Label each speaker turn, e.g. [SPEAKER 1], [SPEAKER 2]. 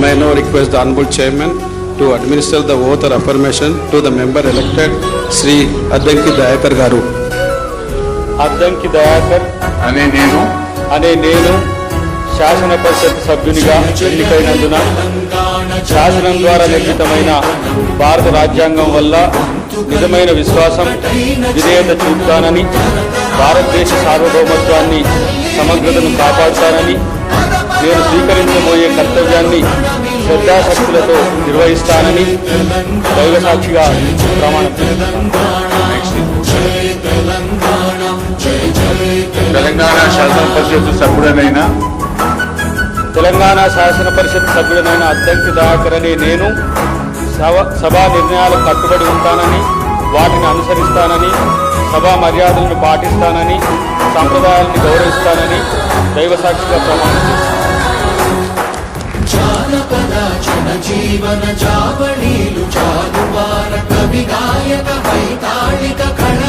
[SPEAKER 1] may I now request the Honorable Chairman to administer the oath or affirmation to the member elected, Sri Addanki Dayakar Garu.
[SPEAKER 2] Addanki Dayakar అనే నేను శాసన పరిషత్ సభ్యునిగా ఎన్నికైనందున శాసనం ద్వారా నిర్మితమైన భారత రాజ్యాంగం వల్ల నిజమైన విశ్వాసం విధేయత చూపుతానని, భారతదేశ సార్వభౌమత్వాన్ని సమగ్రతను కాపాడుతానని, నేను స్వీకరించబోయే కర్తవ్యాన్ని శ్రద్ధాశక్తులతో నిర్వహిస్తానని దైవ సాక్షిగా ప్రమాణం
[SPEAKER 3] తెలంగాణ శాసన పరిషత్ సభ్యుడనైన అద్దంకి దయాకర్ అనే నేను సభా నిర్ణయాలకు కట్టుబడి ఉంటానని, వాటిని అనుసరిస్తానని, సభా మర్యాదలను పాటిస్తానని, సంప్రదాయాలను గౌరవిస్తానని దైవ సాక్షిగా ప్రమాణం
[SPEAKER 4] జీవన జావళీలు చాలువార కవి గాయక వైతాళిక కళ